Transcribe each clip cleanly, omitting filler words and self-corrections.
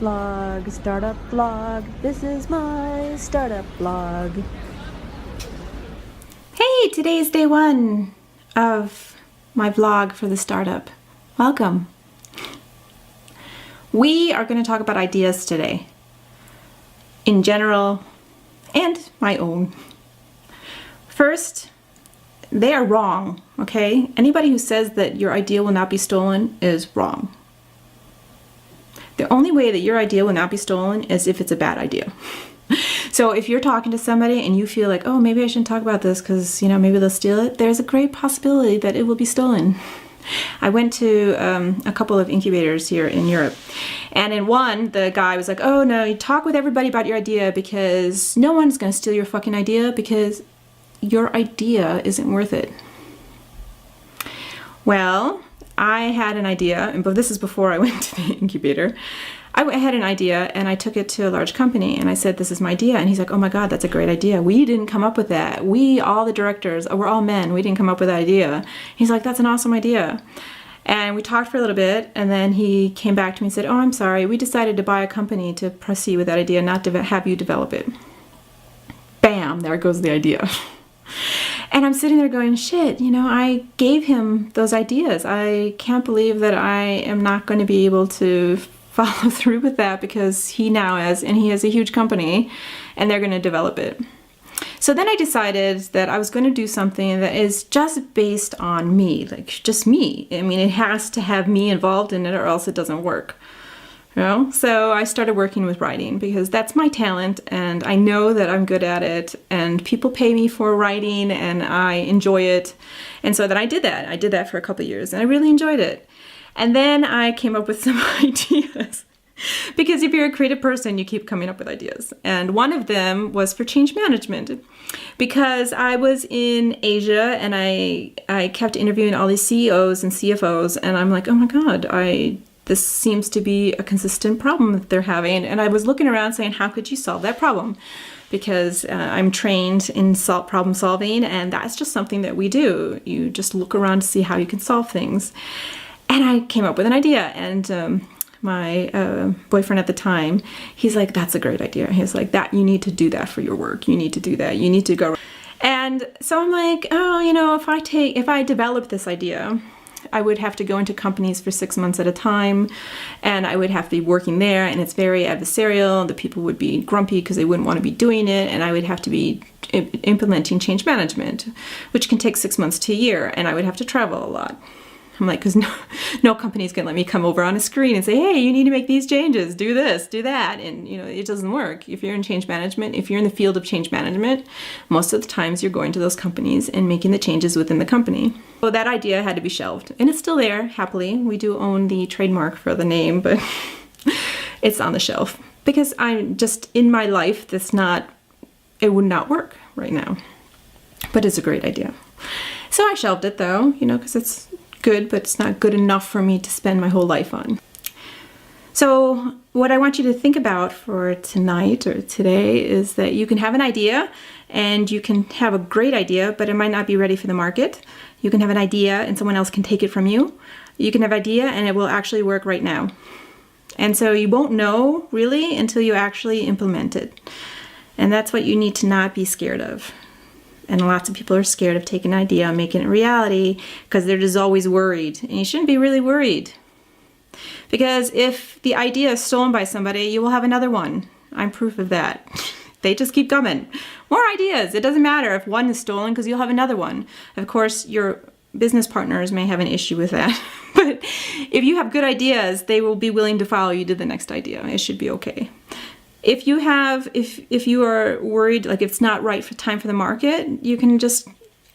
vlog, startup vlog. This is my startup vlog. Hey, today's day one of my vlog for the startup. Welcome. We are going to talk about ideas today, in general and my own. First, they are wrong, okay? Anybody who says that your idea will not be stolen is wrong. The only way that your idea will not be stolen is if it's a bad idea. So if you're talking to somebody and you feel like, oh, maybe I shouldn't talk about this because, maybe they'll steal it, there's a great possibility that it will be stolen. I went to a couple of incubators here in Europe, and in one, the guy was like, oh no, you talk with everybody about your idea because no one's going to steal your fucking idea because your idea isn't worth it. Well, I had an idea, and this is before I went to the incubator. I had an idea and I took it to a large company and I said, this is my idea. And he's like, oh my God, that's a great idea. We didn't come up with that. All the directors, we're all men. We didn't come up with that idea. He's like, that's an awesome idea. And we talked for a little bit and then he came back to me and said, oh, I'm sorry. We decided to buy a company to proceed with that idea, not to have you develop it. Bam, there goes the idea. And I'm sitting there going, shit, I gave him those ideas. I can't believe that I am not going to be able to follow through with that because he has a huge company and they're going to develop it. So then I decided that I was going to do something that is just based on me, like just me. I mean, it has to have me involved in it or else it doesn't work. So I started working with writing because that's my talent and I know that I'm good at it and people pay me for writing and I enjoy it. And so then I did that. I did that for a couple of years and I really enjoyed it. And then I came up with some ideas because if you're a creative person, you keep coming up with ideas. And one of them was for change management because I was in Asia and I kept interviewing all these CEOs and CFOs and I'm like, oh my God, this seems to be a consistent problem that they're having. And I was looking around saying, how could you solve that problem? Because I'm trained in problem solving and that's just something that we do. You just look around to see how you can solve things. And I came up with an idea and my boyfriend at the time, he's like, that's a great idea. He's like, you need to do that for your work. You need to do that. You need to go. And so I'm like, oh, if I develop this idea, I would have to go into companies for 6 months at a time and I would have to be working there and it's very adversarial. The people would be grumpy because they wouldn't want to be doing it and I would have to be implementing change management, which can take 6 months to a year and I would have to travel a lot. I'm like, because no company's going to let me come over on a screen and say, hey, you need to make these changes, do this, do that. And, it doesn't work. If you're in change management, if you're in the field of change management, most of the times you're going to those companies and making the changes within the company. So that idea had to be shelved. And it's still there, happily. We do own the trademark for the name, but it's on the shelf. Because I'm just, in my life, it would not work right now. But it's a great idea. So I shelved it though, because it's good, but it's not good enough for me to spend my whole life on. So what I want you to think about for tonight or today is that you can have an idea and you can have a great idea, but it might not be ready for the market. You can have an idea and someone else can take it from you. You can have an idea and it will actually work right now. And so you won't know really until you actually implement it. And that's what you need to not be scared of. And lots of people are scared of taking an idea and making it reality because they're just always worried. And you shouldn't be really worried. Because if the idea is stolen by somebody, you will have another one. I'm proof of that. They just keep coming. More ideas. It doesn't matter if one is stolen because you'll have another one. Of course, your business partners may have an issue with that. But if you have good ideas, they will be willing to follow you to the next idea. It should be okay. If you are worried, like it's not right for time for the market, you can just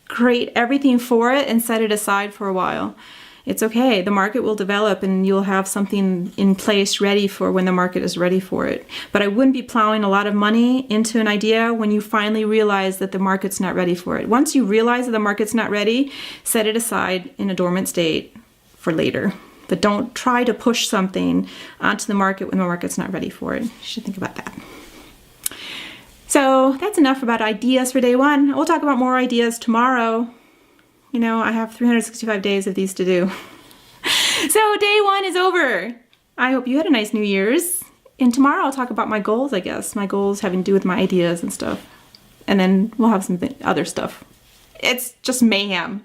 create everything for it and set it aside for a while. It's okay. The market will develop and you'll have something in place ready for when the market is ready for it. But I wouldn't be plowing a lot of money into an idea when you finally realize that the market's not ready for it. Once you realize that the market's not ready, set it aside in a dormant state for later. But don't try to push something onto the market when the market's not ready for it. You should think about that. So that's enough about ideas for day one. We'll talk about more ideas tomorrow. I have 365 days of these to do. So day one is over. I hope you had a nice New Year's. and tomorrow I'll talk about my goals, I guess. My goals having to do with my ideas and stuff. And then we'll have some other stuff. It's just mayhem.